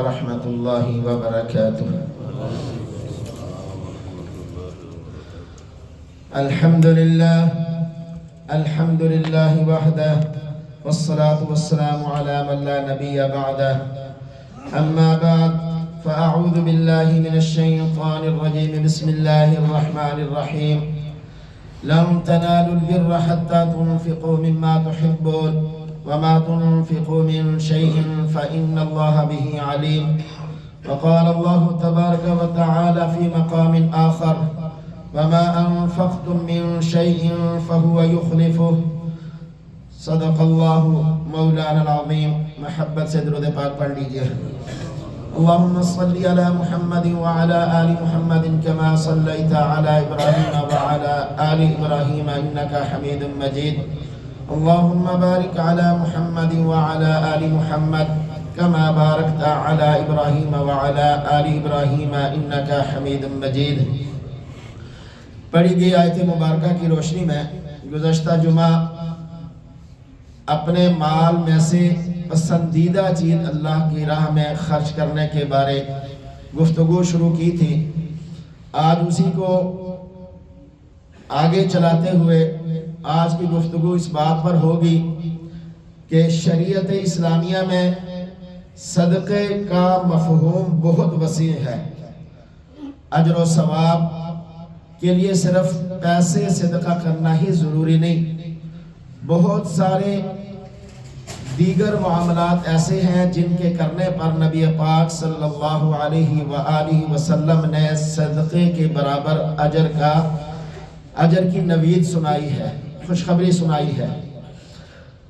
ورحمة الله وبركاته. الحمد لله وحده والصلاة والسلام على من لا نبي بعده. أما بعد فأعوذ بالله من الشيطان الرجيم. بسم الله الرحمن الرحيم. لن تنالوا البر حتى تنفقوا مما تحبون وما تنفقوا من شيء فإن الله به عليم. وقال الله تبارك وتعالى في مقام آخر: وما أنفقتم من شيء فهو يخلفه. صدق الله مولانا العظيم. محبت سے درود پاک پڑھ لیجئے. اللهم صل على محمد وعلى آل محمد كما صليت على إبراهيم وعلى آل إبراهيم إنك حميد مجيد. اللهم بارك على محمد وعلى آل محمد كما باركت على إبراهيم وعلى آل إبراهيم إنك حميد مجيد. پڑھی گئی آیت مبارکہ کی روشنی میں گزشتہ جمعہ اپنے مال میں سے پسندیدہ چیز اللہ کی راہ میں خرچ کرنے کے بارے گفتگو شروع کی تھی. آج اسی کو آگے چلاتے ہوئے آج کی گفتگو اس بات پر ہوگی کہ شریعت اسلامیہ میں صدقے کا مفہوم بہت وسیع ہے. اجر و ثواب کے لیے صرف پیسے صدقہ کرنا ہی ضروری نہیں، بہت سارے دیگر معاملات ایسے ہیں جن کے کرنے پر نبی پاک صلی اللہ علیہ وآلہ وسلم نے صدقے کے برابر اجر کی نوید سنائی ہے، خوشخبری سنائی ہے.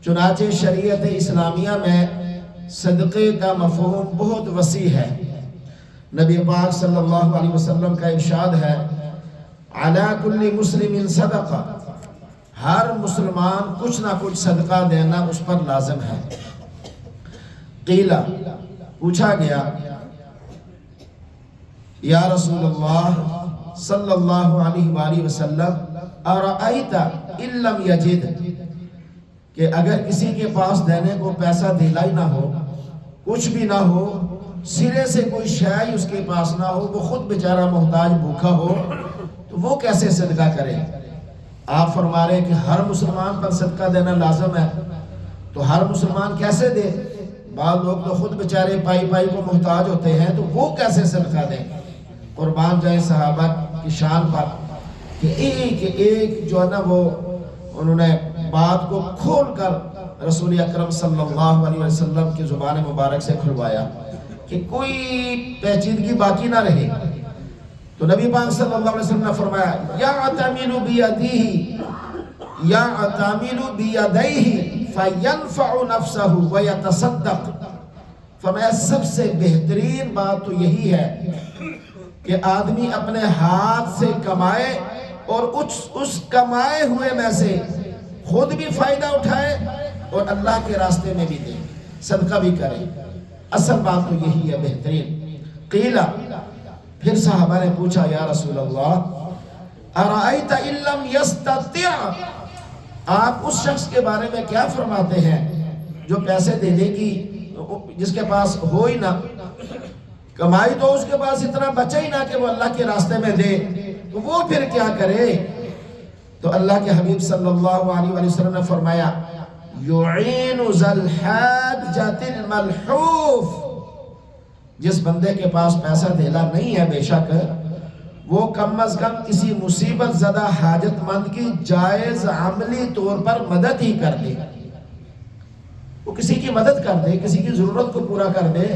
چنانچہ شریعت اسلامیہ میں صدقے کا مفہوم بہت وسیع ہے. نبی پاک صلی اللہ علیہ وسلم کا ارشاد ہے: علی کل مسلم صدقہ، ہر مسلمان کچھ نہ کچھ صدقہ دینا اس پر لازم ہے. قیلہ، پوچھا گیا، یا رسول اللہ صلی اللہ علیہ وآلہ وسلم ارأیت ان لم یجد، کہ اگر کسی کے پاس دینے کو پیسہ دھیلا ہی نہ ہو، کچھ بھی نہ ہو، سرے سے کوئی شے اس کے پاس نہ ہو، وہ خود بیچارہ محتاج بھوکا ہو، تو وہ کیسے صدقہ کرے؟ آپ فرما رہے کہ ہر مسلمان پر صدقہ دینا لازم ہے، تو ہر مسلمان کیسے دے؟ بعض لوگ تو خود بیچارے پائی کو محتاج ہوتے ہیں، تو وہ کیسے صدقہ دیں؟ قربان جائیں صحابہ کی شان پر کہ ایک جو ہے نا وہ انہوں نے بات کو کھول کر رسول اکرم صلی اللہ علیہ وسلم کی زبان مبارک سے کھلوایا کہ کوئی پیچیدگی باقی نہ رہے. تو نبی پاک صلی اللہ علیہ وسلم نے فرمایا: یعتمل بیدیہ فینفع نفسہ ویتصدق. فرمایا سب سے بہترین بات تو یہی ہے کہ آدمی اپنے ہاتھ سے کمائے اور اس کمائے ہوئے میں سے خود بھی فائدہ اٹھائے اور اللہ کے راستے میں بھی دے، صدقہ بھی کرے. اصل بات تو یہی ہے، بہترین. قیلہ، پھر صحابہ نے پوچھا، یا رسول اللہ ارائیت ان لم یستطع، آپ اس شخص کے بارے میں کیا فرماتے ہیں جو پیسے دے دے گی، جس کے پاس ہو ہی نہ، کمائی تو اس کے پاس اتنا بچے ہی نہ کہ وہ اللہ کے راستے میں دے، تو وہ پھر کیا کرے؟ تو اللہ کے حبیب صلی اللہ علیہ وسلم نے فرمایا: یعین ذا الحاجۃ الملحوف. جس بندے کے پاس پیسہ دھیلا نہیں ہے، بے شک وہ کم از کم کسی مصیبت زدہ حاجت مند کی جائز عملی طور پر مدد ہی کر دے. وہ کسی کی مدد کر دے، کسی کی ضرورت کو پورا کر دے،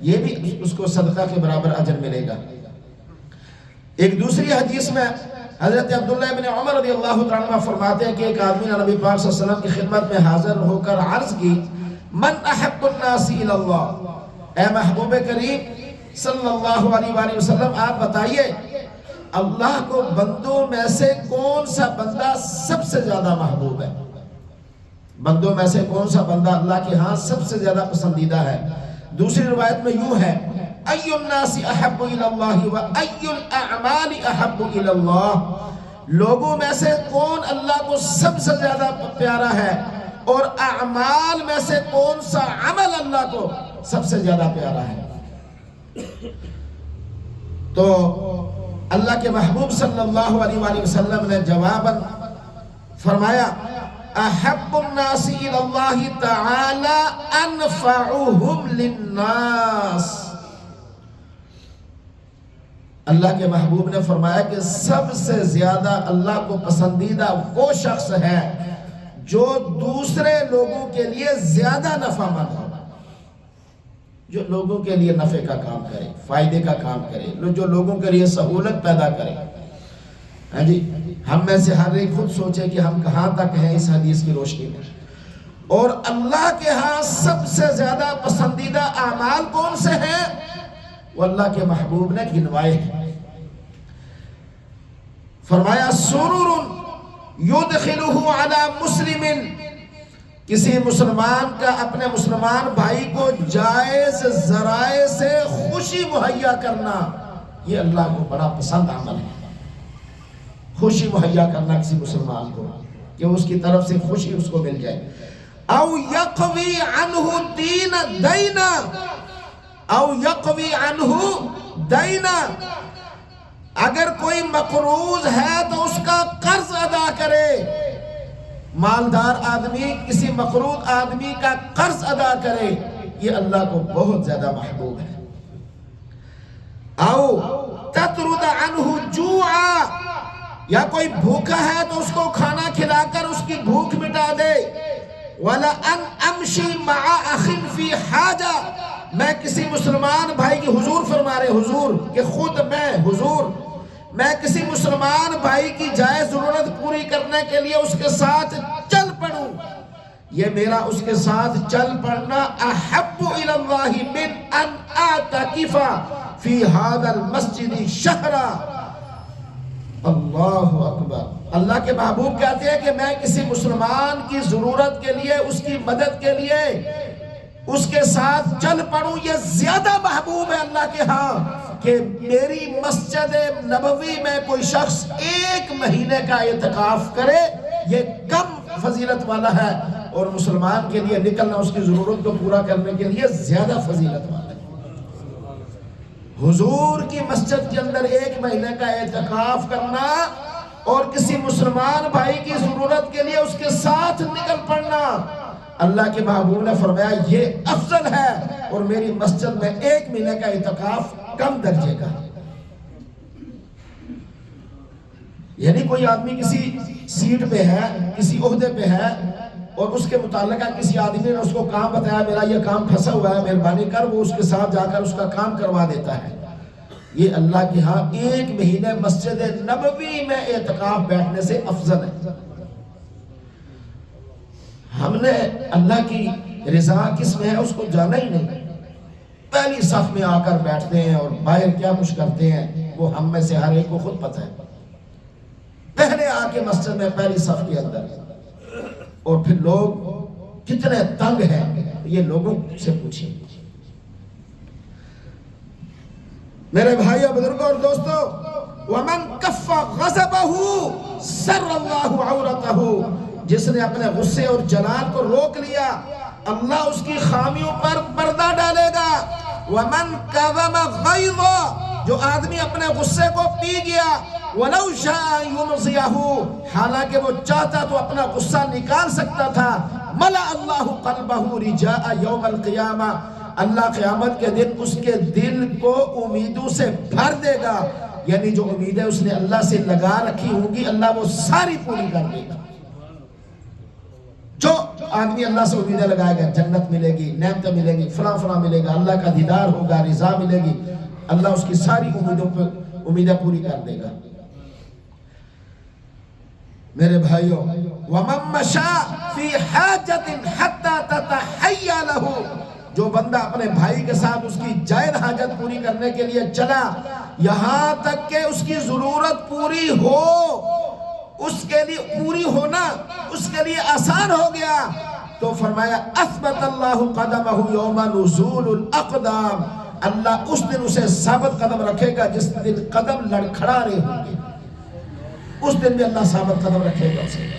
یہ بھی اس کو صدقہ کے برابر اجر ملے گا. ایک دوسری حدیث میں حضرت عبداللہ ابن عمر رضی اللہ تعالیٰ عنہ فرماتے ہیں کہ ایک آدمی نے نبی پاک صلی اللہ علیہ وسلم کی خدمت میں حاضر ہو کر عرض کی: من احب الناس الی اللہ، اے محبوب کریم صلی اللہ علیہ وآلہ وسلم آپ بتائیے اللہ کو بندوں میں سے کون سا بندہ سب سے زیادہ محبوب ہے؟ بندوں میں سے کون سا بندہ اللہ کے ہاں سب سے زیادہ پسندیدہ ہے؟ دوسری روایت میں یوں ہے: ای الناس احب الی اللہ و ای الاعمال احب الی اللہ، لوگوں میں سے کون اللہ کو سب سے زیادہ پیارا ہے اور اعمال میں سے کون سا عمل اللہ کو سب سے زیادہ پیارا ہے؟ تو اللہ کے محبوب صلی اللہ علیہ وآلہ وسلم نے جواباً فرمایا احب الناس الی اللہ تعالی انفعهم للناس. اللہ کے محبوب نے فرمایا کہ سب سے زیادہ اللہ کو پسندیدہ وہ شخص ہے جو دوسرے لوگوں کے لیے زیادہ نفع مند ہو، جو لوگوں کے لیے نفع کا کام کرے، فائدے کا کام کرے، جو لوگوں کے لیے سہولت پیدا کرے. ہاں جی، ہم میں سے ہر ایک خود سوچے کہ ہم کہاں تک ہیں اس حدیث کی روشنی میں. اور اللہ کے ہاں سب سے زیادہ پسندیدہ اعمال کون سے ہیں؟ وہ اللہ کے محبوب نے گنوائے ہیں. فرمایا سرور یدخلہ علی مسلم، کسی مسلمان کا اپنے مسلمان بھائی کو جائز ذرائع سے خوشی مہیا کرنا، یہ اللہ کو بڑا پسند عمل ہے. خوشی مہیا کرنا کسی مسلمان کو کہ اس کی طرف سے خوشی اس کو مل جائے. او یقوی عنہ دینا، او یقوی عنہ دینا، اگر کوئی مقروض ہے تو اس کا قرض ادا کرے. مالدار آدمی کسی مقروض آدمی کا قرض ادا کرے، یہ اللہ کو بہت زیادہ محبوب ہے. او تطرد عنہ جوعا، یا کوئی بھوکا ہے تو اس کو کھانا کھلا کر اس کی بھوک مٹا دے. وَلَأَنْ أَمْشِي مَعَ أَخٍ فِي حَاجَةٍ، میں کسی مسلمان بھائی کی، حضور فرما رہے، حضور کہ خود میں کسی مسلمان بھائی کی جائز ضرورت پوری کرنے کے لیے اس کے ساتھ چل پڑوں، یہ میرا اس کے ساتھ چل پڑنا احب الی اللہ من ان اعتکف فی هذا المسجد شہرا. اللہ اکبر. اللہ کے محبوب کہتے ہیں کہ میں کسی مسلمان کی ضرورت کے لیے، اس کی مدد کے لیے اس کے ساتھ چل پڑوں، یہ زیادہ محبوب ہے اللہ کے ہاں کہ میری مسجد نبوی میں کوئی شخص 1 مہینے کا اعتکاف کرے. یہ کم فضیلت والا ہے، اور مسلمان کے لیے نکلنا اس کی ضرورت کو پورا کرنے کے لیے زیادہ فضیلت والا ہے. حضور کی مسجد کے اندر 1 مہینے کا اعتکاف کرنا اور کسی مسلمان بھائی کی ضرورت کے لیے اس کے ساتھ نکل پڑنا، اللہ کے محبوب نے فرمایا یہ افضل ہے، اور میری مسجد میں 1 مہینے کا اعتکاف کم درجے کا. یعنی کوئی آدمی کسی سیٹ پہ ہے، کسی عہدے پہ ہے، اور اس کے متعلقہ کسی آدمی نے اس کو کام بتایا میرا یہ کام پھنسا ہوا ہے مہربانی کر، وہ اس کے ساتھ جا کر اس کا کام کروا دیتا ہے. یہ اللہ کے ہاں 1 مہینے مسجد نبوی میں اعتکاف بیٹھنے سے افضل ہے. ہم نے اللہ کی رضا کس میں ہے اس کو جانا ہی نہیں. پہلی صف میں آ کر بیٹھتے ہیں اور باہر کیا کچھ کرتے ہیں وہ ہم میں سے ہر ایک کو خود پتہ ہے. پہلے آ کے مسجد میں پہلی صف کے اندر، اور پھر لوگ کتنے تنگ ہیں یہ لوگوں سے پوچھیں. میرے بھائیو، بزرگوں اور دوستو، وَمَنْ كَفَّ غَضَبَهُ سَرَّ اللَّهُ عَوْرَتَهُ، جس نے اپنے غصے اور جلال کو روک لیا اللہ اس کی خامیوں پر پردہ ڈالے گا. وَمَنْ كَظَمَ غَيْظَهُ، جو آدمی اپنے غصے کو پی گیا، وَلَوْ شَاءَ يُمْضِيَهُ، حالانکہ وہ چاہتا تو اپنا غصہ نکال سکتا تھا. مَلَأَ اللَّهُ قَلْبَهُ رِجَاءَ يَوْمَ الْقِيَامَةِ، اللہ قیامت کے دن اس کے دل کو امیدوں سے بھر دے گا. یعنی جو امیدیں اس نے اللہ سے لگا رکھی ہوں گی اللہ وہ ساری پوری کر دے گا. جو آدمی اللہ سے امیدیں لگائے گا، جنت ملے گی، نعمتیں ملے گی، فلاں فلاں ملے گا، اللہ کا دیدار ہوگا، رضا ملے گی، اللہ اس کی ساری امیدیں پوری کر دے گا. میرے بھائیوں، وَمَن مَشَاءَ فِي حَاجَةٍ حَتَّى تَتَحَيَّا لَهُ، جو بندہ اپنے بھائی کے ساتھ اس کی جائز حاجت پوری کرنے کے لیے چلا یہاں تک کہ اس کی ضرورت پوری ہو، اس کے لیے پوری ہونا اس کے لیے آسان ہو گیا، تو فرمایا اثبت اللہ قدمہ یوم نزول الاقدام، اللہ اس دن اسے ثابت قدم رکھے گا جس دن قدم لڑکھڑا رہے ہوں گے، اس دن بھی اللہ ثابت قدم رکھے گا اسے.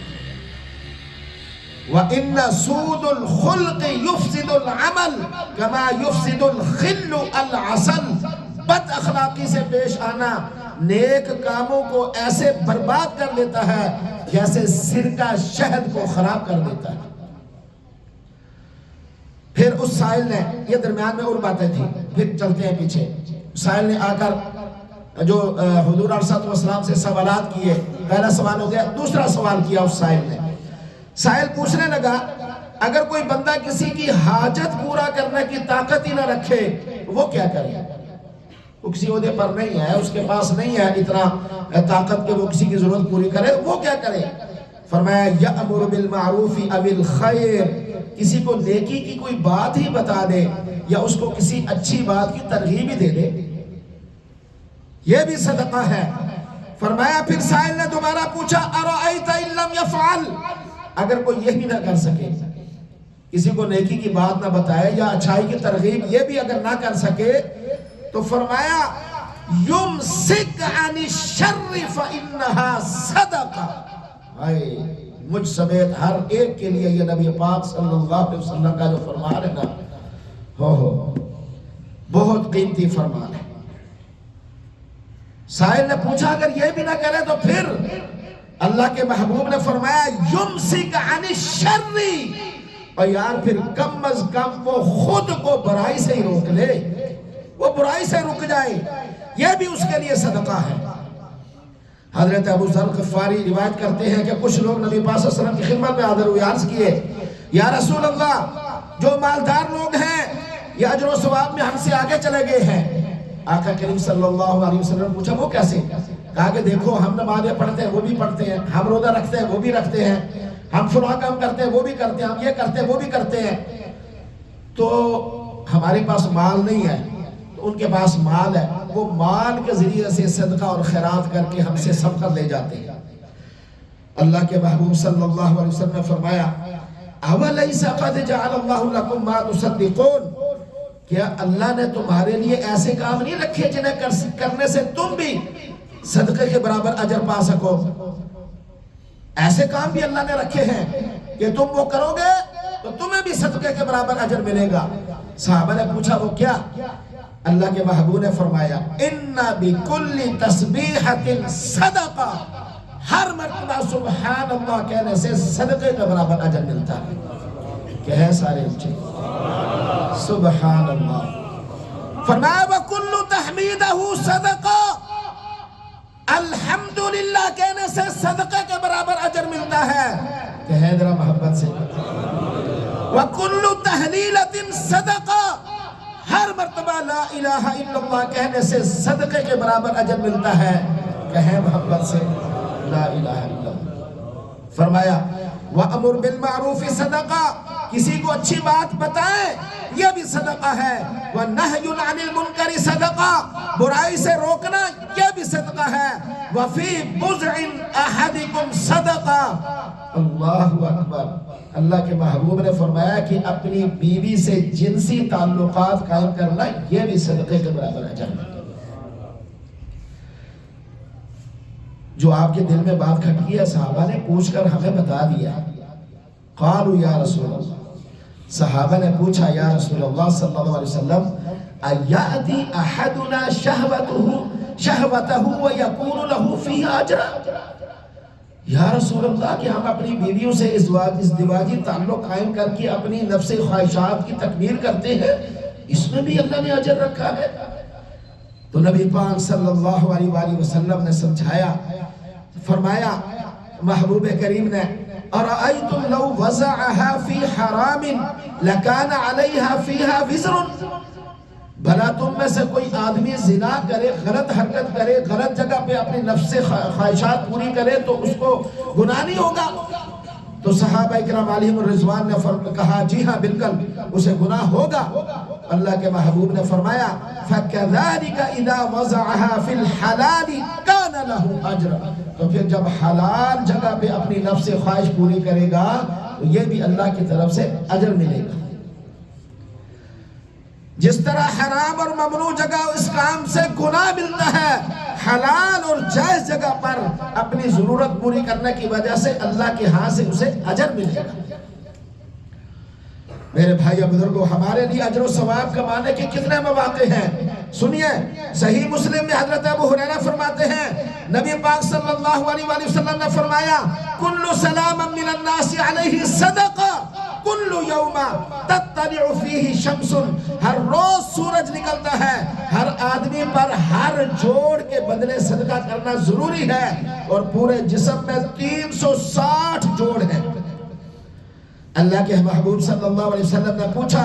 وَإِنَّ سُودُ الْخُلْقِ يُفْسِدُ الْعَمَلِ كَمَا يُفْسِدُ الْخِلُّ الْعَسَلِ، بد اخلاقی سے پیش آنا نیک کاموں کو ایسے برباد کر دیتا ہے جیسے سرکہ شہد کو خراب کر دیتا ہے۔ پھر اس سائل نے، یہ درمیان میں اور باتیں تھیں، پھر چلتے ہیں پیچھے۔ سائل نے آ کر جو حضور علیہ السلام سے سوالات کیے، پہلا سوال ہو گیا، دوسرا سوال کیا اس سائل نے۔ سائل پوچھنے لگا اگر کوئی بندہ کسی کی حاجت پورا کرنے کی طاقت ہی نہ رکھے وہ کیا کرے؟ وہ کسی عہدے پر نہیں ہے، اس کے پاس نہیں ہے اتنا طاقت کہ وہ کسی کی ضرورت پوری کرے، وہ کیا کرے؟ فرمایا یأمر بالمعروف او الخیر، کسی کو نیکی کی کوئی بات ہی بتا دے یا اس کو کسی اچھی بات کی ترغیب ہی دے دے، یہ بھی صدقہ ہے۔ فرمایا پھر سائل نے دوبارہ پوچھا ارأیت ان لم یفعل، اگر کوئی یہ بھی نہ کر سکے، کسی کو نیکی کی بات نہ بتائے یا اچھائی کی ترغیب یہ بھی اگر نہ کر سکے، تو فرمایا یمسک عن الشر فانہا صدقہ۔ مجھ سمیت ہر ایک کے لیے یہ نبی پاک صلی اللہ علیہ وسلم کا جو فرمان ہے نا، بہت قیمتی فرمان ہے۔ سائل نے پوچھا اگر یہ بھی نہ کرے تو پھر اللہ کے محبوب نے فرمایا یمسک عن الشر، اور یار پھر کم از کم وہ خود کو برائی سے ہی روک لے، وہ برائی سے رک جائے، یہ بھی اس کے لیے صدقہ ہے۔ حضرت ابو ذر غفاری روایت کرتے ہیں کہ کچھ لوگ نبی پاک صلی اللہ علیہ وسلم کی خدمت میں حاضر ہوئے، عرض کیے یا رسول اللہ جو مالدار لوگ ہیں یہ اجر و ثواب میں ہم سے آگے چلے گئے ہیں۔ آقا کریم صلی اللہ علیہ وسلم نے پوچھا وہ کیسے؟ کہا کہ دیکھو ہم نمازیں پڑھتے ہیں وہ بھی پڑھتے ہیں، ہم روزہ رکھتے ہیں وہ بھی رکھتے ہیں، ہم فلاں کام کرتے ہیں وہ بھی کرتے ہیں، ہم یہ کرتے ہیں وہ بھی کرتے ہیں، تو ہمارے پاس مال نہیں ہے، تو ان کے پاس مال ہے، وہ مال کے ذریعے سے صدقہ اور خیرات کر کے ہم سے سبقت لے جاتے ہیں۔ اللہ کے محبوب صلی اللہ علیہ وسلم نے فرمایا اَوَلَيْسَ قَدْ جَعَلَ اللَّهُ لَكُمْ مَا تُصَدِّقُونَ، کیا اللہ نے تمہارے لیے ایسے کام نہیں رکھے جنہیں کرنے سے تم بھی صدقے کے برابر اجر پا سکو؟ ایسے کام بھی اللہ نے رکھے ہیں کہ تم وہ کرو گے تو تمہیں بھی صدقے کے برابر اجر ملے گا۔ صحابہ نے پوچھا وہ کیا؟ اللہ کے محبوب نے فرمایا اِنَّ بِكُلِّ تَسْبِيحَةٍ صَدَقَةٍ، ہر مرتبہ سبحان اللہ کہنے سے صدقے کے برابر اجر ملتا ہے۔ کہ ہے سارے اچھے سبحان اللہ۔ فرمایا وَكُلُّ تَحْمِيدَهُ صَدَقَةٍ، الحمدللہ کہنے سے صدقے کے برابر اجر ملتا ہے۔ کہ ہے ذرا محبت سے وَكُلُّ تَحْلِيلَةٍ صَدَقَةٍ، ہر مرتبہ لا الہ الا اللہ کہنے سے صدقے کے برابر اجر ملتا ہے۔ کہیں محبت سے لا الہ الا اللہ۔ فرمایا وَأَمُرْ بِالْمَعْرُوفِ صَدَقَةٍ، کسی کو اچھی بات بتائیں یہ بھی صدقہ ہے۔ وَنَهْيٌ عَنِ الْمُنْكَرِ صَدَقَةٍ، برائی سے روکنا یہ بھی صدقہ ہے۔ وَفِي بُضْعٍ أَحَدِكُمْ صَدَقَةٍ، اللہ اکبر۔ اللہ کے محبوب نے فرمایا کہ اپنی بیوی سے جنسی تعلقات قائم کرنا یہ بھی صدقے کے برابر اجر ہے۔ جو آپ کے دل میں بات کھٹکی ہے صحابہ نے پوچھ کر ہمیں بتا دیا۔ قالوا یا رسول اللہ، صحابہ نے پوچھا یا رسول اللہ صلی اللہ علیہ وسلم ایأتی احدنا شہوتہ ویکون له فیہ اجر، یا رسول اللہ کہ ہم اپنی بیویوں سے ازدواجی تعلق قائم کر کے اپنی نفس خواہشات کی تکمیل کرتے ہیں، اس میں بھی اللہ نے اجر رکھا ہے؟ تو نبی پاک صلی اللہ علیہ وآلہ وسلم نے سمجھایا، فرمایا محبوب کریم نے ارأیتم لو وضعها فی حرام لکان علیہا فیہا وزر، بھلا تم میں سے کوئی آدمی زنا کرے، غلط حرکت کرے، غلط جگہ پہ اپنی نفس خواہشات پوری کرے تو اس کو گناہ نہیں ہوگا؟ تو صحابہ اکرام علیہم الرضوان نے کہا جی ہاں بالکل اسے گناہ ہوگا۔ اللہ کے محبوب نے فرمایا فَكَذَلِكَ إِذَا وَضَعَهَا فِي الْحَلَالِ كَانَ لَهُ أَجْرٌ، تو پھر جب حلال جگہ پہ اپنی نفس خواہش پوری کرے گا تو یہ بھی اللہ کی طرف سے اجر ملے گا۔ جس طرح حرام اور ممنوع جگہ اس کام سے گناہ ملتا ہے، حلال اور جائز جگہ پر اپنی ضرورت پوری کرنے کی وجہ سے اللہ کے ہاں سے اسے اجر ملے گا۔ میرے بھائی بزرگوں، ہمارے لیے اجر و ثواب کمانے کے کتنے مواقع ہیں؟ سنیے صحیح مسلم میں حضرت ابو ہریرہ فرماتے ہیں نبی پاک صلی اللہ علیہ وآلہ وسلم نے فرمایا کل سلام من الناس علیہ صدقہ کل یوم تطلع فیہ شمس، ہر روز سورج نکلتا ہے، ہر آدمی پر ہر جوڑ کے بدلے صدقہ کرنا ضروری ہے، اور پورے جسم میں 360 جوڑ ہیں۔ اللہ کے محبوب صلی اللہ علیہ وسلم نے پوچھا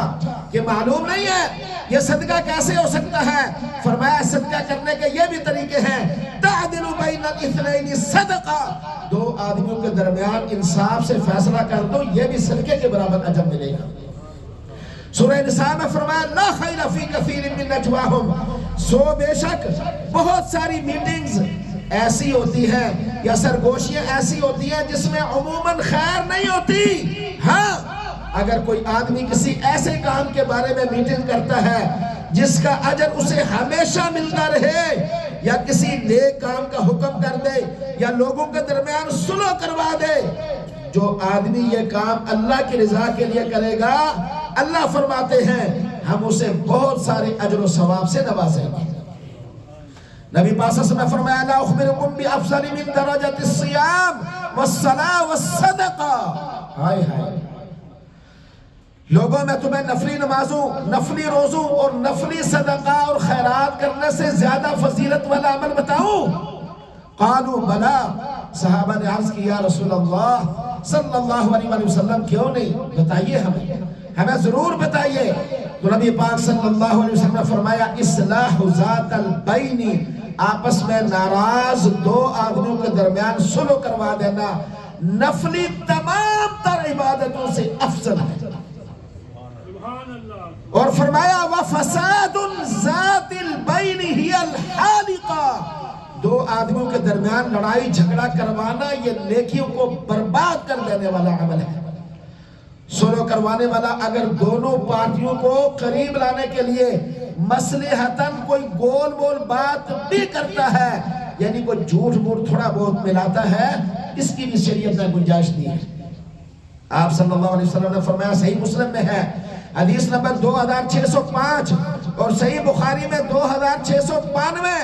کہ معلوم نہیں ہے یہ صدقہ کیسے ہو سکتا ہے؟ فرمایا صدقہ کرنے کے یہ بھی طریقے ہیں، تعدل بین الاثنین صدقہ، دو آدمیوں کے درمیان انصاف سے فیصلہ کر دو، یہ بھی صدقے کے برابر اجر ملے گا۔ سورہ نساء میں فرمایا لا خیر فی کثیر من نجواہم، سو بے شک بہت ساری میٹنگز ایسی ہوتی ہیں یا سرگوشیاں ایسی ہوتی ہیں جس میں عموماً خیر نہیں ہوتی۔ ہاں اگر کوئی آدمی کسی ایسے کام کے بارے میں میٹنگ کرتا ہے جس کا اجر اسے ہمیشہ ملتا رہے، یا کسی نیک کام کا حکم کر دے، یا لوگوں کے درمیان صلح کروا دے، جو آدمی یہ کام اللہ کی رضا کے لیے کرے گا، اللہ فرماتے ہیں ہم اسے بہت سارے اجر و ثواب سے نوازیں گے۔ نبی پاک صلی اللہ علیہ وسلم نے فرمایا لا اخبرکم بافضل من درجۃ الصیام والصلاۃ والصدقہ، ہائے ہائے لوگوں میں تمہیں نفلی نمازوں، نفلی روزوں اور نفلی صدقہ اور خیرات کرنے سے زیادہ فضیلت والا عمل بتاؤں؟ قالوا بلا، صحابہ نے عرض کیا رسول اللہ صلی اللہ علیہ وسلم کیوں نہیں، بتائیے ہمیں ضرور بتائیے۔ تو نبی پاک صلی اللہ علیہ وسلم نے فرمایا اصلاح ذات البین، آپس میں ناراض دو آدمیوں کے درمیان صلح کروا دینا نفلی تمام تر عبادتوں سے افضل ہے۔ اور فرمایا وفساد ذات البین ہی الحالقہ، دو آدمیوں کے درمیان لڑائی جھگڑا کروانا یہ نیکیوں کو برباد کر دینے والا عمل ہے۔ صلح کروانے والا اگر دونوں پارٹیوں کو قریب لانے کے لیے مصلحتاً کوئی گول مول بات بھی کرتا ہے، یعنی کوئی جھوٹ موٹ تھوڑا بہت ملاتا ہے، اس کی بھی شریعت میں گنجائش دی ہے۔ آپ صلی اللہ علیہ وسلم نے فرمایا صحیح مسلم میں ہے حدیث نمبر 2605 اور صحیح بخاری میں 2692،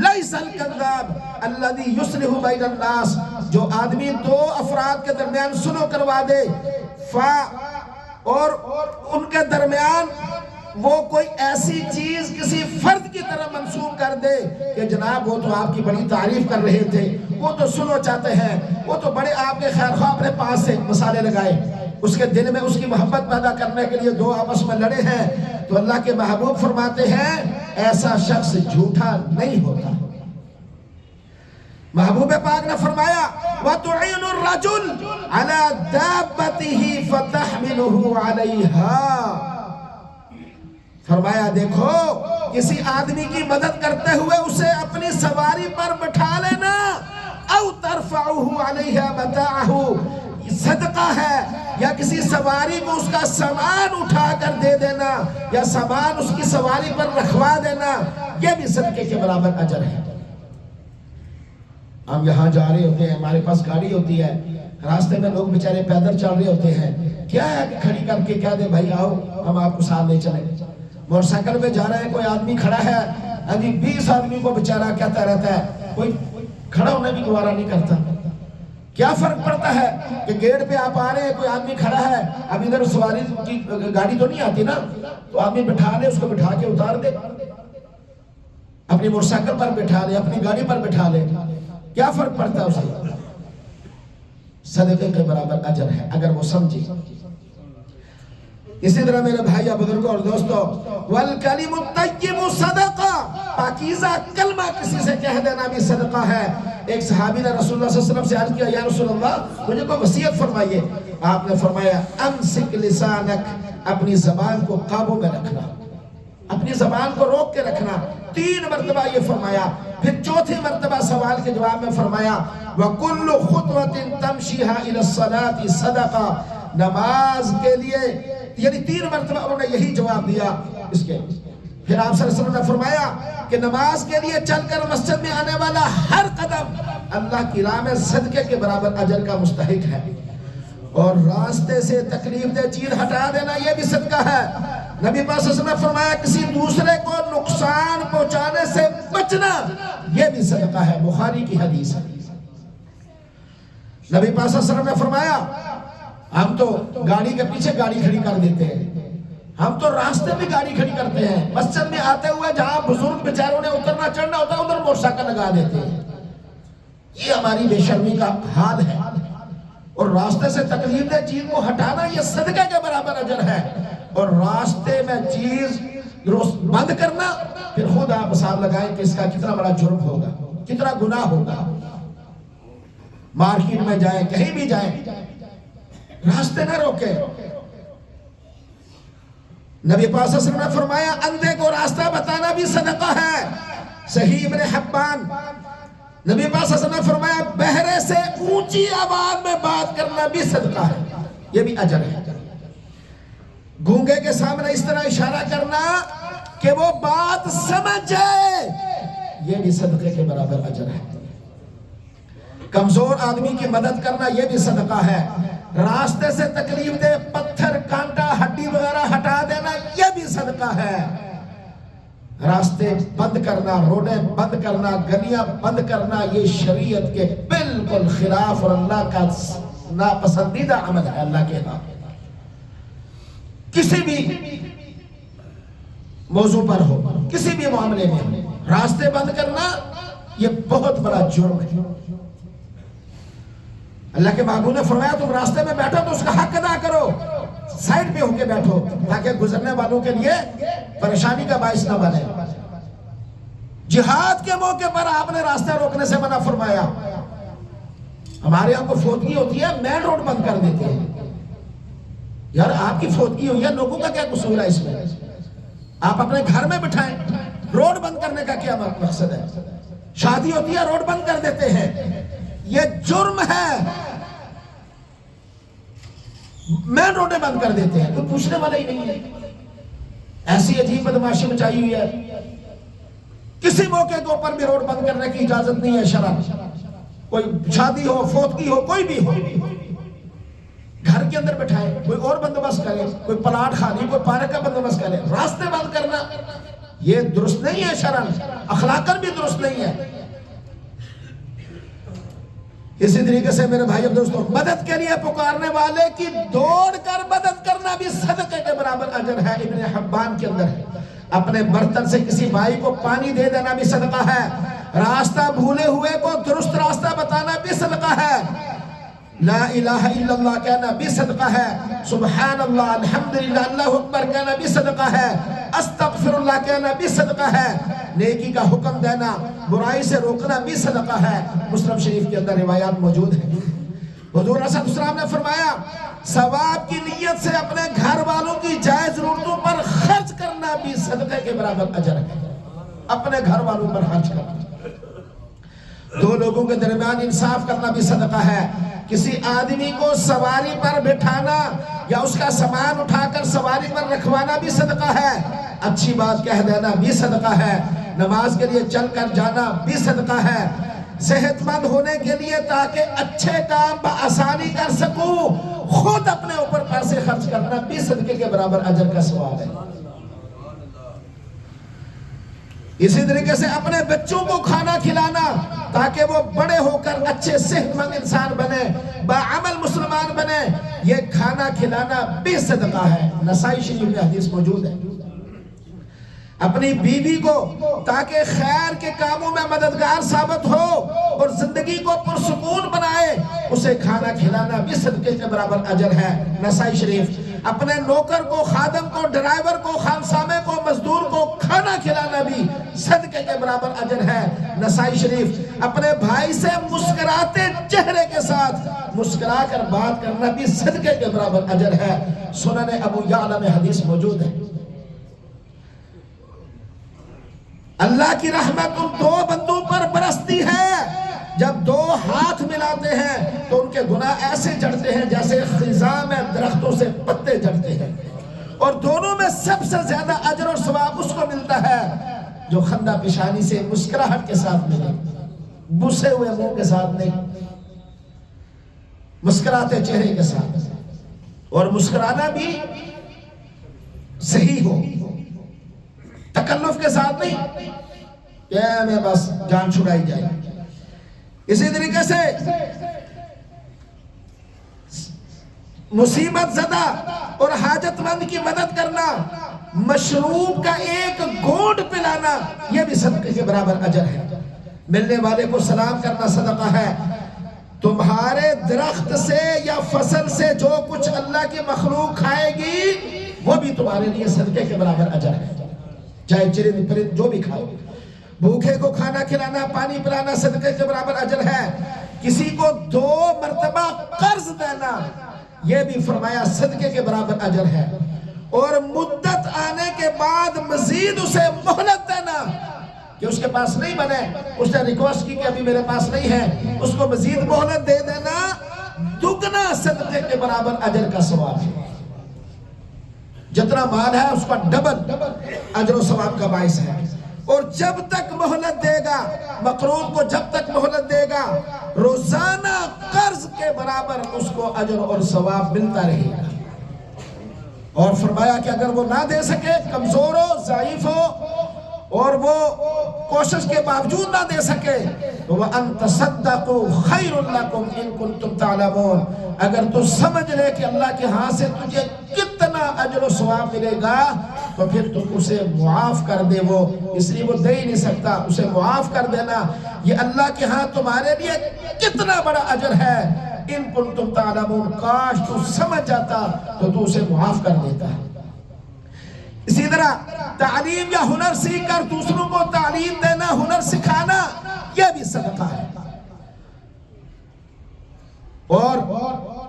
لیس الکذاب الذی یصلح بین الناس، جو آدمی دو افراد کے درمیان صلح کروا دے اور ان کے درمیان وہ کوئی ایسی چیز کسی فرد کی طرح منسوب کر دے کہ جناب وہ تو آپ کی بڑی تعریف کر رہے تھے، وہ تو صلح چاہتے ہیں، وہ تو بڑے آپ کے خیر خواہ اپنے پاس سے مسالے لگائے، اس کے دل میں اس کی محبت پیدا کرنے کے لیے دو آپس میں لڑے ہیں، تو اللہ کے محبوب فرماتے ہیں ایسا شخص جھوٹا نہیں ہوتا۔ محبوب پاک نے فرمایا وَتُعِينُ الرَّجُلُ عَلَى دَابَّتِهِ فَتَحْمِلُهُ عَلَيْهَا، فرمایا دیکھو کسی آدمی کی مدد کرتے ہوئے اسے اپنی سواری پر بٹھا لینا، او ترفعه علیہ متاعه، صدقہ ہے، یا کسی سواری کو اس کا سامان اٹھا کر دے دینا یا سامان اس کی سواری پر رکھوا دینا، یہ بھی صدقے کے برابر اجر ہے۔ ہم یہاں جا رہے ہوتے ہیں، ہمارے پاس گاڑی ہوتی ہے، راستے میں لوگ بیچارے پیدل چل رہے ہوتے ہیں، کیا ہے کہ کھڑی کر کے کہہ دے بھائی آؤ ہم آپ کو ساتھ لے چلیں۔ موٹر سائیکل پہ جا رہے ہیں، کوئی آدمی کھڑا ہے، ابھی 20 آدمی کو بیچارہ کہتا رہتا ہے، کوئی کھڑا ہونے بھی گوارا نہیں کرتا۔ کیا فرق پڑتا ہے کہ گیٹ پہ آپ آ رہے ہیں، کوئی آدمی کھڑا ہے، اب ادھر سواری کی گاڑی تو نہیں آتی نا، تو آدمی بٹھا لے، اس کو بٹھا کے اتار دے، اپنی موٹر سائیکل پر بٹھا لے، اپنی گاڑی پر بٹھا لے، کیا فرق پڑتا ہے اسے؟ صدقے کے برابر اجر ہے اگر وہ سمجھے۔ اسی طرح میرے بھائیوں بزرگوں اور دوستوں، والکلم الطیب صدقہ، پاکیزہ کلمہ کسی سے کہہ دینا بھی صدقہ ہے۔ ایک صحابی نے رسول اللہ صلی اللہ علیہ وسلم سے عرض کیا یا رسول اللہ مجھے کوئی وصیت فرمائیے، آپ نے فرمایا امسک لسانک، اپنی زبان کو قابو میں رکھنا، اپنی زبان کو روک کے رکھنا، 3 مرتبہ یہ فرمایا۔ پھر چوتھی مرتبہ سوال کے جواب میں فرمایا وَكُلُّ خُطْوَةٍ تَمْشِيهَا إِلَى الصَّلَاةِ صَدَقَةً، نماز کے لیے یعنی 3 مرتبہ انہوں نے یہی جواب دیا اس کے۔ پھر آپ صلی اللہ علیہ وسلم نے فرمایا کہ نماز کے لیے چل کر مسجد میں آنے والا ہر قدم اللہ کی راہ میں صدقے کے برابر اجر کا مستحق ہے، اور راستے سے تکلیف دہ چیز ہٹا دینا یہ بھی صدقہ ہے۔ نبی پاک صلی اللہ علیہ وسلم نے فرمایا کسی دوسرے کو نقصان بچنا یہ بھی صدقہ ہے، بخاری کی حدیث ہے۔ نبی پاک صلی اللہ علیہ وسلم نے فرمایا ہم تو گاڑی کے پیچھے گاڑی کھڑی کر دیتے ہیں، ہم تو راستے میں گاڑی کھڑی کرتے ہیں، مسجد میں آتے ہوئے جہاں بزرگ بیچاروں نے اترنا چڑھنا ہوتا ہے ادھر موٹر سائیکل لگا دیتے ہیں۔ یہ ہماری بے شرمی کا حال ہے، اور راستے سے تکلیف دہ چیز کو ہٹانا یہ صدقے کے برابر اجر ہے، اور راستے میں چیز بند کرنا پھر خود آپ حساب لگائیں کہ اس کا کتنا بڑا جرم ہوگا، کتنا گناہ ہوگا۔ مارکیٹ میں جائیں، کہیں بھی جائیں، راستے نہ روکیں۔ نبی پاک صلی اللہ علیہ وسلم نے فرمایا اندھے کو راستہ بتانا بھی صدقہ ہے، صحیح ابن حبان۔ نبی پاک صلی اللہ علیہ وسلم نے فرمایا بہرے سے اونچی آواز میں بات کرنا بھی صدقہ ہے، یہ بھی اجر ہے۔ گونگے کے سامنے اس طرح اشارہ کرنا کہ وہ بات سمجھ جائے، یہ بھی صدقے کے برابر اجر ہے۔ کمزور آدمی کی مدد کرنا یہ بھی صدقہ ہے۔ راستے سے تکلیف دے پتھر کانٹا ہڈی وغیرہ ہٹا دینا یہ بھی صدقہ ہے۔ راستے بند کرنا، روڈیں بند کرنا، گلیاں بند کرنا یہ شریعت کے بالکل خلاف اور اللہ کا ناپسندیدہ عمل ہے۔ اللہ کے ہاں کسی بھی موضوع پر ہو، کسی بھی معاملے میں ہو، راستے بند کرنا یہ بہت بڑا جرم ہے۔ اللہ کے محبوب نے فرمایا تم راستے میں بیٹھو تو اس کا حق ادا کرو، سائڈ پہ ہو کے بیٹھو تاکہ گزرنے والوں کے لیے پریشانی کا باعث نہ بنے۔ جہاد کے موقع پر آپ نے راستہ روکنے سے منع فرمایا۔ ہمارے یہاں کو فوتگی ہوتی ہے مین روڈ بند کر دیتے ہیں۔ یار آپ کی فوتگی ہوئی ہے، لوگوں کا کیا قصور ہے اس میں؟ آپ اپنے گھر میں بٹھائیں، روڈ بند کرنے کا کیا مقصد ہے؟ شادی ہوتی ہے روڈ بند کر دیتے ہیں، یہ جرم ہے۔ مین روڈیں بند کر دیتے ہیں، کوئی پوچھنے والا ہی نہیں ہے۔ ایسی عجیب بدماشی مچائی ہوئی ہے، کسی موقع کے اوپر بھی روڈ بند کرنے کی اجازت نہیں ہے شرعن۔ کوئی شادی ہو، فوتگی ہو، کوئی بھی ہو، گھر کے اندر بٹھائے، کوئی اور بندوبست کرے، کوئی پلاٹ خالی، کوئی پارک کا بندوبست کرے۔ راستے بند کرنا یہ درست نہیں ہے شرعن، اخلاقاً بھی درست نہیں ہے۔ اسی طریقے سے میرے بھائی اور دوستوں، مدد کے لیے پکارنے والے کی دوڑ کر مدد کرنا بھی صدقے کے برابر اجر ہے۔ ابن حبان کے اندر ہے۔ اپنے برتن سے کسی بھائی کو پانی دے دینا بھی صدقہ ہے۔ راستہ بھولے ہوئے کو درست راستہ بتانا بھی صدقہ ہے۔ لا الہ الا اللہ کہنا بھی صدقہ ہے۔ سبحان اللہ، الحمدللہ، اللہ اکبر کہنا بھی صدقہ ہے۔ استغفر اللہ کہنا بھی صدقہ ہے۔ نیکی کا حکم دینا، برائی سے روکنا بھی صدقہ ہے۔ مسلم شریف کے اندر روایات موجود ہیں۔ حضور صلی اللہ علیہ وسلم نے فرمایا ثواب کی نیت سے اپنے گھر والوں کی جائز ضرورتوں پر خرچ کرنا بھی صدقے کے برابر اجر ہے۔ اپنے گھر والوں پر خرچ کرنا، دو لوگوں کے درمیان انصاف کرنا بھی صدقہ ہے۔ کسی آدمی کو سواری پر بٹھانا یا اس کا سامان اٹھا کر سواری پر رکھوانا بھی صدقہ ہے۔ اچھی بات کہہ دینا بھی صدقہ ہے۔ نماز کے لیے چل کر جانا بھی صدقہ ہے۔ صحت مند ہونے کے لیے تاکہ اچھے کام بآسانی کر سکوں خود اپنے اوپر پیسے خرچ کرنا بھی صدقے کے برابر اجر کا ثواب ہے۔ اسی طریقے سے اپنے بچوں کو کھانا کھلانا تاکہ وہ بڑے ہو کر اچھے صحت مند انسان بنے، باعمل مسلمان بنے، یہ کھانا کھلانا بھی صدقہ ہے۔ نسائی شریف میں حدیث موجود ہے۔ اپنی بیوی کو تاکہ خیر کے کاموں میں مددگار ثابت ہو اور زندگی کو پرسکون بنائے، اسے کھانا کھلانا بھی صدقے کے برابر اجر ہے۔ نسائی شریف۔ اپنے نوکر کو، خادم کو، ڈرائیور کو، خانسامے کو، مزدور کو کھانا کھلانا بھی صدقے کے برابر اجر ہے۔ نسائی شریف۔ اپنے بھائی سے مسکراتے چہرے کے ساتھ مسکرا کر بات کرنا بھی صدقے کے برابر اجر ہے۔ سنن ابو یعلا میں حدیث موجود ہے۔ اللہ کی رحمت ان دو بندوں پر برستی ہے جب دو ہاتھ ملاتے ہیں تو ان کے گناہ ایسے جڑتے ہیں جیسے خزاں میں درختوں سے پتے جڑتے ہیں، اور دونوں میں سب سے زیادہ اجر اور ثواب اس کو ملتا ہے جو خندہ پیشانی سے مسکراہٹ کے ساتھ ملے، بوسے ہوئے منہ کے ساتھ نہیں، مسکراتے چہرے کے ساتھ، اور مسکرانا بھی صحیح ہو، تکلف کے ساتھ نہیں۔ کہ میں بس جان چھڑائی جائے. اسی طریقے سے مصیبت زدہ اور حاجت مند کی مدد کرنا، مشروب کا ایک گھونٹ پلانا، یہ بھی صدقے کے برابر اجر ہے. ملنے والے کو سلام کرنا صدقہ ہے. تمہارے درخت سے یا فصل سے جو کچھ اللہ کی مخلوق کھائے گی وہ بھی تمہارے لیے صدقے کے برابر اجر ہے، چاہے چرند پرند جو بھی کھائے. بھوکے کو کھانا کھلانا، پانی پلانا صدقے کے برابر اجر ہے. کسی کو 2 مرتبہ قرض دینا، یہ بھی فرمایا صدقے کے برابر اجر ہے. اور مدت آنے کے بعد مزید اسے مہلت دینا کہ اس کے پاس نہیں بنے، اس نے ریکویسٹ کی کہ ابھی میرے پاس نہیں ہے، اس کو مزید مہلت دے دینا، دگنا صدقے کے برابر اجر کا ثواب ہے. جتنا مال ہے اس کا ڈبل اجر و ثواب کا باعث ہے. اور جب تک مہلت دے گا، مقروض کو جب تک مہلت دے گا، روزانہ قرض کے برابر اس کو اجر اور ثواب ملتا رہے گا. اور فرمایا کہ اگر وہ نہ دے سکے، کمزور ہو، ضعیف ہو، اور وہ کوشش کے باوجود نہ دے سکے، تو وَأَن تَصَدَّقُوا خَيْرٌ لَكُمْ إِن كُنتُمْ تَعْلَمُونَ، اگر تو سمجھ لے کہ اللہ کے ہاں سے تجھے کتنا اجر و ثواب ملے گا تو پھر تم اسے معاف کر دے. وہ اس لیے وہ دے ہی نہیں سکتا، اسے معاف کر دینا، یہ اللہ کے ہاں تمہارے لیے کتنا بڑا اجر ہے. ان کنتم تعلمون، کاش تو سمجھ جاتا تو تو اسے معاف کر دیتا. اسی طرح تعلیم یا ہنر سیکھ کر دوسروں کو تعلیم دینا، ہنر سکھانا، یہ بھی صدقہ ہے. اور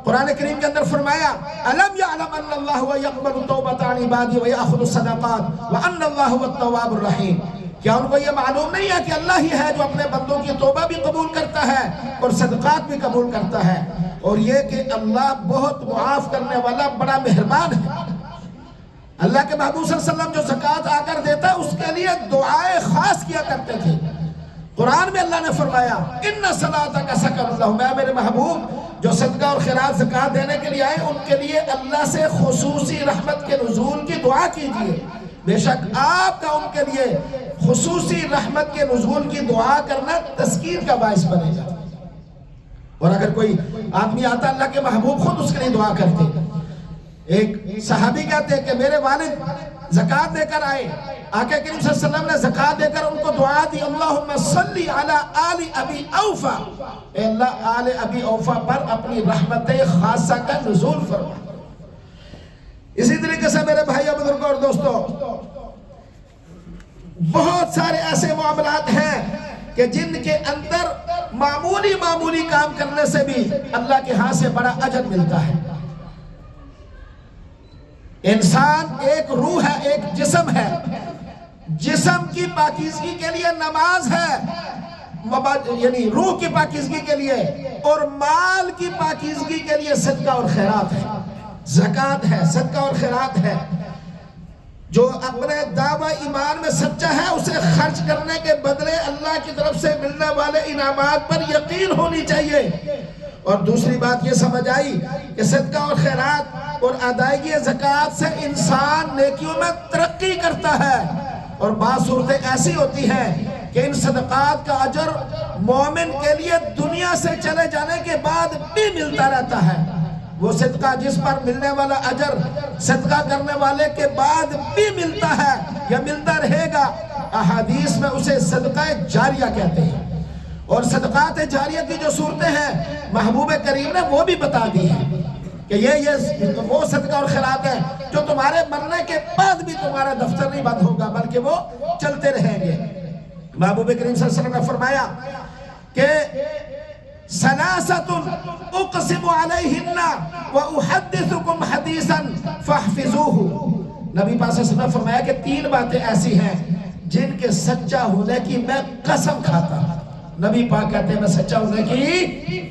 قرآن کریم کے اندر فرمایا أَلَمْ يَعْلَمْ أَنَّ اللَّهُ يَقْبَلُ تَوْبَةَ عَنْ عِبَادِهِ وَيَأْخُذُ الصَّدَقَاتِ وَأَنَّ اللَّهُ هُوَ التَّوَّابُ الرَّحِيمُ. کیا ان کو یہ معلوم نہیں ہے کہ اللہ ہی ہے جو اپنے بندوں کی توبہ بھی قبول کرتا ہے اور صدقات بھی قبول کرتا ہے، اور یہ کہ اللہ بہت معاف کرنے والا بڑا مہربان ہے. اللہ کے محبوب صلی اللہ علیہ وسلم جو زکوٰۃ آ کر دیتا اس کے لیے دعائیں خاص کیا کرتے تھے. قرآن میں اللہ نے فرمایا اِنَّ صَلَاتَكَ سَكَنٌ لَهُمْ، میں میرے محبوب جو صدقہ اور خیرات زکوٰۃ دینے کے لیے آئے ان کے لیے اللہ سے خصوصی رحمت کے نزول کی دعا کیجئے. بے شک آپ کا ان کے لیے خصوصی رحمت کے نزول کی دعا کرنا تذکیر کا باعث بنے گا. اور اگر کوئی آدمی آتا اللہ کے محبوب خود اس کے لیے دعا کرتے. ایک صحابی کہتے ہیں کہ میرے والد زکوٰۃ دے کر آئے، آقا کریم صلی اللہ علیہ وسلم نے زکوٰۃ دے کر ان کو دعا دی اللہم صلی علی آل ابی اوفا، اے اللہ آل ابی اوفا پر اپنی رحمت خاصہ کا نزول فرما. اسی طریقے سے میرے بھائی بزرگوں اور دوستوں، بہت سارے ایسے معاملات ہیں کہ جن کے اندر معمولی کام کرنے سے بھی اللہ کے ہاں سے بڑا اجر ملتا ہے. انسان ایک روح ہے، ایک جسم ہے، جسم کی پاکیزگی کے لیے نماز ہے، یعنی روح کی پاکیزگی کے لیے، اور مال کی پاکیزگی کے لیے صدقہ اور خیرات ہے، زکوٰۃ ہے، صدقہ اور خیرات ہے. جو اپنے دعوی ایمان میں سچا ہے اسے خرچ کرنے کے بدلے اللہ کی طرف سے ملنے والے انعامات پر یقین ہونی چاہیے. اور دوسری بات یہ سمجھ آئی کہ صدقہ اور خیرات اور ادائیگی زکوٰۃ سے انسان نیکیوں میں ترقی کرتا ہے. اور بعض صورتیں ایسی ہوتی ہیں کہ ان صدقات کا اجر مومن کے لیے دنیا سے چلے جانے کے بعد بھی ملتا رہتا ہے. وہ صدقہ جس پر ملنے والا اجر صدقہ کرنے والے کے بعد بھی ملتا ہے یا ملتا رہے گا، احادیث میں اسے صدقہ جاریہ کہتے ہیں. اور صدقات جاریہ کی جو صورتیں ہیں محبوب کریم نے وہ بھی بتا دی ہیں کہ یہ وہ صدقہ اور خیرات ہے جو تمہارے مرنے کے بعد بھی تمہارا دفتر نہیں بند ہوگا بلکہ وہ چلتے رہیں گے. محبوب کریم صلی اللہ علیہ وسلم نے فرمایا کہ ثلاثۃ اقسم علیہن واحدثکم حدیثا فاحفظوہ. نبی پاک صلی اللہ علیہ وسلم نے فرمایا کہ 3 باتیں ایسی ہیں جن کے سچا ہونے کی میں قسم کھاتا ہوں. نبی پاک کہتے ہیں میں سچا ہونے کی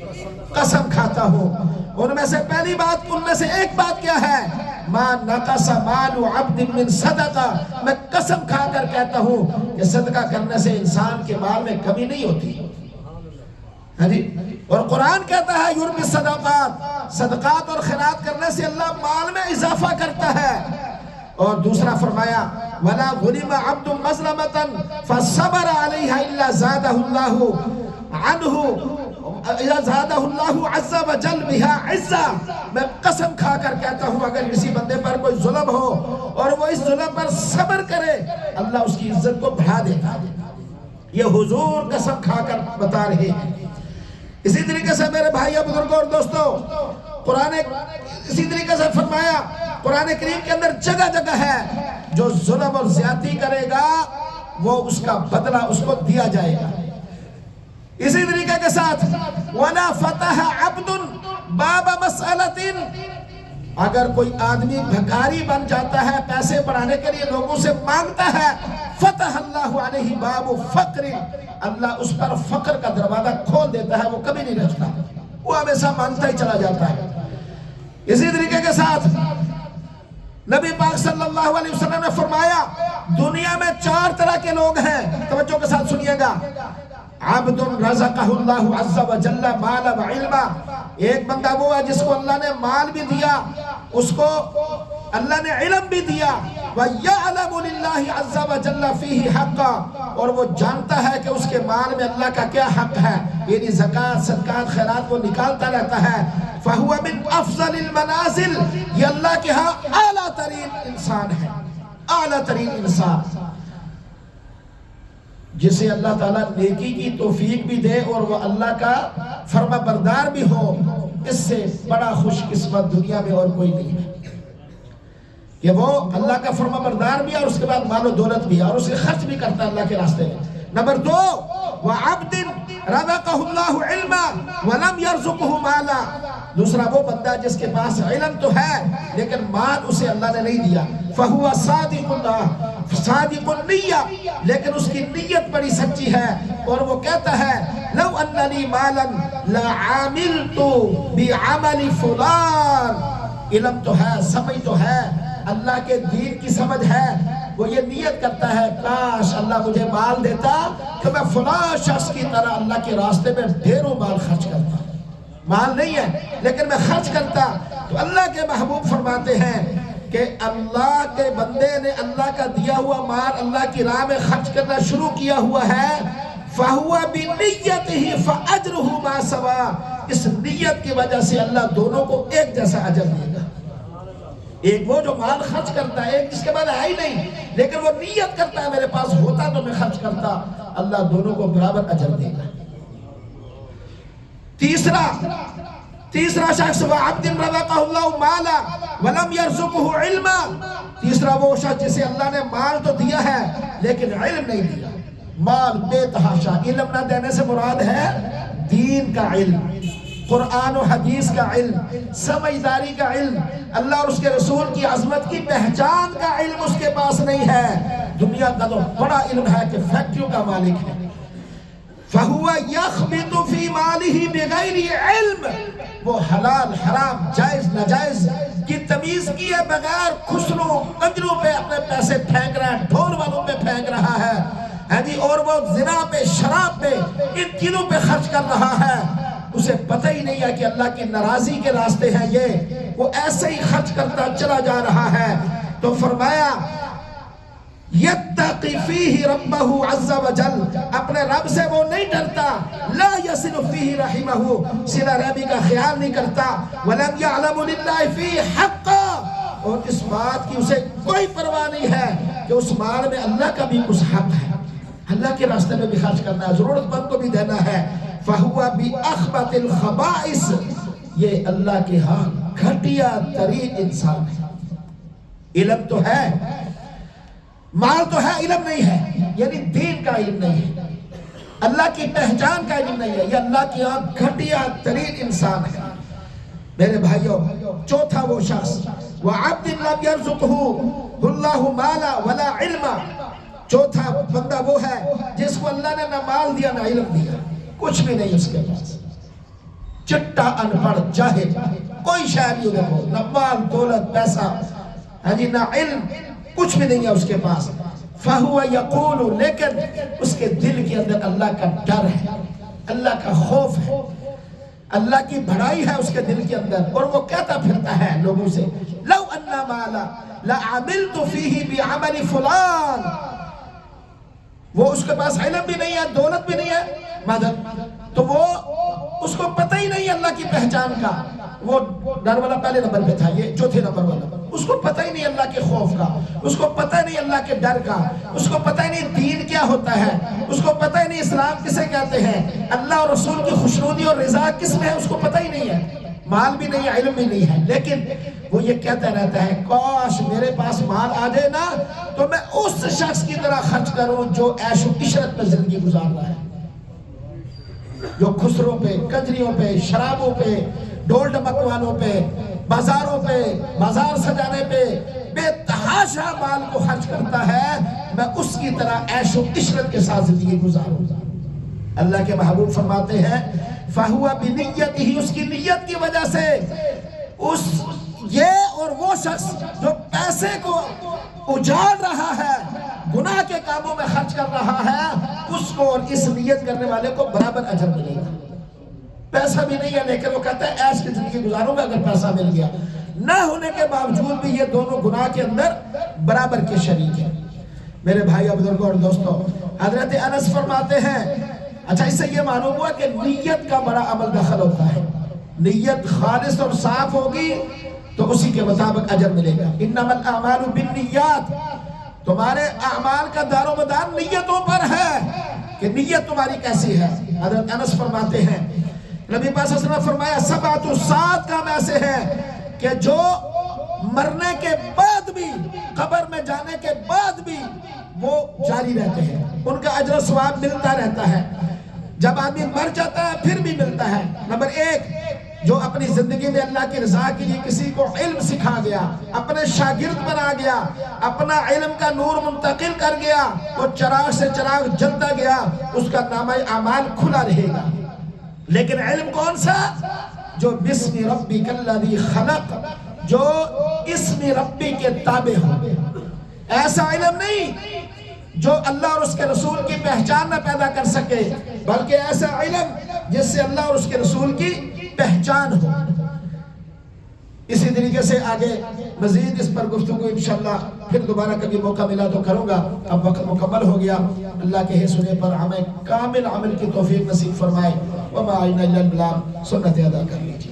قسم کھاتا ہوں. ان میں سے پہلی بات، ان میں سے ایک بات کیا ہے؟ ما نقص مال عبد من صدقہ. میں قسم کھا کر کہتا ہوں کہ صدقہ کرنے سے انسان کے مال میں کمی نہیں ہوتی. اور قرآن کہتا ہے یربی الصدقات، صدقات اور خیرات کرنے سے اللہ مال میں اضافہ کرتا ہے. اور دوسرا فرمایا ولا غلم عبد مظلمة فصبر عليها إلا زاده الله عنه اذا زادہ اللہ عز و جل بہا عزا. میں قسم کھا کر کہتا ہوں اگر کسی بندے پر کوئی ظلم ہو اور وہ اس ظلم پر صبر کرے اللہ اس کی عزت کو بڑھا دیتا. یہ حضور قسم کھا کر بتا رہے ہیں. اسی طریقے سے میرے بھائیوں بزرگوں اور دوستوں قرآن اسی طریقے سے فرمایا قرآن کریم کے اندر جگہ جگہ ہے جو ظلم اور زیادتی کرے گا وہ اس کا بدلہ اس کو دیا جائے گا. اسی طریقے کے ساتھ وَلَا فَتَحَ عَبْدٌ بَابَ مَسْأَلَةٍ اگر کوئی آدمی بھکاری بن جاتا ہے پیسے بڑھانے کے لیے لوگوں سے مانگتا ہے فتح اللہ علیہ باب فقر اللہ اس پر فقر کا دروازہ کھول دیتا ہے وہ کبھی نہیں رکھتا وہ ہمیشہ مانگتا ہی چلا جاتا ہے. اسی طریقے کے ساتھ نبی پاک صلی اللہ علیہ وسلم نے فرمایا دنیا میں 4 طرح کے لوگ ہیں. توجہ کے ساتھ سنیے گا. عبد رزقہ اللہ عز و جل مال و علما ایک بندہ وہ ہے جس کو اللہ نے مال بھی دیا اس کو اللہ نے علم بھی دیا وَيَعْلَمُ لِلَّهِ عَزَّ وَجَلَّ فِيهِ حَقًّا اور وہ جانتا ہے کہ اس کے مال میں اللہ کا کیا حق ہے یعنی زکوٰۃ صدقات خیرات وہ نکالتا رہتا ہے. فَهُوَ مِنْ أَفْضَلِ الْمَنَازِلِ یہ اللہ کے ہاں اعلیٰ ترین انسان ہے. اعلیٰ ترین انسان جسے اللہ تعالیٰ نیکی کی توفیق بھی دے اور وہ اللہ کا فرما بردار بھی ہو اس سے بڑا خوش قسمت دنیا میں اور کوئی نہیں ہے کہ وہ اللہ کا فرما بردار بھی اور اس کے بعد مال و دولت بھی اور اسے خرچ بھی کرتا ہے اللہ کے راستے میں. نمبر 2 وَعَبْدٍ رَزَقَهُ اللَّهُ عِلْمًا وَلَمْ يَرْزُقْهُ مَالًا دوسرا وہ بندہ جس کے پاس علم تو ہے لیکن مال اسے اللہ نے نہیں دیا. فَهُوَ صَادِقُ النِّيَّةِ لیکن اس کی نیت بڑی سچی ہے اور وہ کہتا ہے لَوْ أَنَّ لِي مَالًا لَعَامِلْتُ بِعَمَلِ فُلَانٍ علم تو ہے سمجھ تو ہے اللہ کے دین کی سمجھ ہے وہ یہ نیت کرتا ہے کاش اللہ مجھے مال دیتا کہ میں فلاں شخص کی طرح اللہ کے راستے میں ڈھیروں مال خرچ کرتا. مال نہیں ہے لیکن میں خرچ کرتا. تو اللہ کے محبوب فرماتے ہیں کہ اللہ کے بندے نے اللہ کا دیا ہوا مال اللہ کی راہ میں خرچ کرنا شروع کیا ہوا ہے فَهُوَ بِنِيَّتِهِ فَأَجْرُهُ مَا سَوَا اس نیت کی وجہ سے اللہ دونوں کو ایک جیسا اجر دے گا. ایک وہ جو مال خرچ کرتا ہے ایک جس کے بعد ہے ہی نہیں لیکن وہ نیت کرتا ہے میرے پاس ہوتا تو میں خرچ کرتا اللہ دونوں کو برابر اجر دے گا. تیسرا شخص وَعَبْدٍ رَزَقَهُ اللَّهُ مَالًا وَلَمْ يَرْزُقْهُ عِلْمًا تیسرا وہ شخص جسے اللہ نے مال تو دیا ہے لیکن علم نہیں دیا. مال بے تحاشا علم نہ دینے سے مراد ہے دین کا علم قرآن و حدیث کا علم سمجھداری کا علم اللہ اور اس کے رسول کی عظمت کی پہچان کا علم اس کے پاس نہیں ہے. دنیا کا تو بڑا علم ہے کہ فیکٹریوں کا مالک ہے. فَهُوَ يَخْبِطُ فِي مَالِهِ بِغَيْرِ عِلْمٍ وہ حلال حرام جائز ناجائز کی تمیز کیے بغیر خسروں کنجروں پہ اپنے پیسے پھینک رہا ہے ڈھول والوں پہ پھینک رہا ہے اور وہ زنا پہ شراب پہ ان چیزوں پہ خرچ کر رہا ہے. اسے پتہ ہی نہیں ہے کہ اللہ کی ناراضی کے راستے ہیں یہ وہ ایسے ہی خرچ کرتا چلا جا رہا ہے. تو فرمایا یتقی فیہ ربہ عز و جل اپنے رب سے وہ نہیں ڈرتا لا یصل فیہ رحمہ صلہ رحمی کا خیال نہیں کرتا ولم یعلم للہ فیہ حقا اور اس بات کی اسے کوئی پرواہ نہیں ہے کہ اس مال میں اللہ کا بھی کچھ حق ہے اللہ کے راستے میں بھی خرچ کرنا ہے ضرورت مند کو بھی دینا ہے. فَهُوَ بِأَخْبَتِ الْخَبَائِثِ یہ اللہ کے ہاں گھٹیا ترین انسان ہے. علم تو ہے مال تو ہے علم نہیں ہے یعنی دین کا علم نہیں ہے اللہ کی پہچان کا علم نہیں ہے یہ اللہ کی ہاں گھٹیا ترین انسان ہے. میرے بھائیوں چوتھا وہ شخص وَعَبْدٍ لَمْ يَرْزُقْهُ اللَّهُ مَالًا وَلَا عِلْمًا چوتھا بندہ وہ ہے جس کو اللہ نے نہ مال دیا نہ علم دیا کچھ بھی نہیں اس کے پاس چٹا ان پڑھ جاہل کوئی شاید نہیں دیکھو نہ مال دولت پیسہ نہ علم کچھ بھی نہیں ہے اس کے پاس. فَهُوَ يَقُولُ لیکن اس کے دل کے اندر اللہ کا ڈر ہے اللہ کا خوف ہے اللہ کی بڑائی ہے اس کے دل کے اندر، اور وہ کہتا پھرتا ہے لوگوں سے لو انا مالا لعملت فیہ بعمل فلان. وہ اس کے پاس علم بھی نہیں ہے، دولت بھی نہیں ہے، مدد، تو وہ اس کو پتہ ہی نہیں اللہ کی پہچان کا. وہ ڈر والا پہلے نمبر پہ تھا، یہ چوتھے نمبر والا. اس کو پتہ ہی نہیں اللہ کے خوف کا، اس کو پتہ نہیں اللہ کے ڈر کا، اس کو پتہ ہی نہیں دین کیا ہوتا ہے، اس کو پتہ ہی نہیں اسلام کسے کہتے ہیں، اللہ اور رسول کی خوشنودی اور رضا کس میں ہے، اس کو پتہ ہی نہیں ہے. مال بھی نہیں ہے، علم بھی نہیں ہے، لیکن وہ یہ کہتا رہتا ہے کاش میرے پاس مال آ جائے نا تو میں اس شخص کی طرح خرچ کروں جو عیش و عشرت میں زندگی گزار رہا ہے، جو خسروں پہ، کنجریوں پہ، شرابوں پہ، ڈھول ڈمک والوں پہ، بازاروں پہ، بازار سجانے پہ بے تحاشا مال کو خرچ کرتا ہے، میں اس کی طرح عیش و عشرت کے ساتھ زندگی گزاروں. اللہ کے محبوب فرماتے ہیں فَهُوَ بِنِيَّتِهِ، اس کی نیت کی وجہ سے یہ اور وہ شخص جو پیسے کو اجاڑ رہا ہے، گناہ کے کاموں میں خرچ کر رہا ہے، اس کو اور اس نیت کرنے والے کو برابر اجر ملے گا. پیسہ بھی نہیں ہے لیکن وہ کہتا ہے ایش کی زندگی گزاروں گا اگر پیسہ مل گیا. نہ ہونے کے باوجود بھی یہ دونوں گناہ کے اندر برابر کے شریک ہیں. میرے بھائی بزرگوں اور دوستوں، حضرت انس فرماتے ہیں، اچھا اس سے یہ معلوم ہوا کہ نیت کا بڑا عمل دخل ہوتا ہے. نیت خالص اور صاف ہوگی تو اسی کے مطابق اجر ملے گا. انما الاعمال بالنیات، تمہارے اعمال کا دار و مدار نیتوں پر ہے کہ نیت تمہاری کیسی ہے. حضرت انس فرماتے ہیں نبی پاک صلی اللہ علیہ وسلم نے فرمایا سبعۃ، 7 کام ایسے ہیں کہ جو مرنے کے بعد بھی، قبر میں جانے کے بعد بھی وہ جاری رہتے ہیں، ان کا اجر و ثواب ملتا رہتا ہے. جب آدمی مر جاتا ہے پھر بھی ملتا ہے. نمبر 1، جو اپنی زندگی میں اللہ کی رضا کے لیے کسی کو علم سکھا گیا، اپنے شاگرد بنا گیا، اپنا علم کا نور منتقل کر گیا، وہ چراغ سے چراغ جلتا گیا، اس کا نامہ اعمال کھلا رہے گا. لیکن علم کون سا؟ جو بسم ربک الذی خلق، جو اسم ربی کے تابع ہو. ایسا علم نہیں جو اللہ اور اس کے رسول کی پہچان نہ پیدا کر سکے، بلکہ ایسا علم جس سے اللہ اور اس کے رسول کی پہچان ہو. اسی طریقے سے آگے مزید اس پر گفتگو انشاءاللہ پھر دوبارہ کبھی موقع ملا تو کروں گا. اب وقت مکمل ہو گیا. اللہ کے سنے پر ہمیں کامل عمل کی توفیق نصیب فرمائے. وما علینا الا البلاغ، سنت ادا کر لیجیے.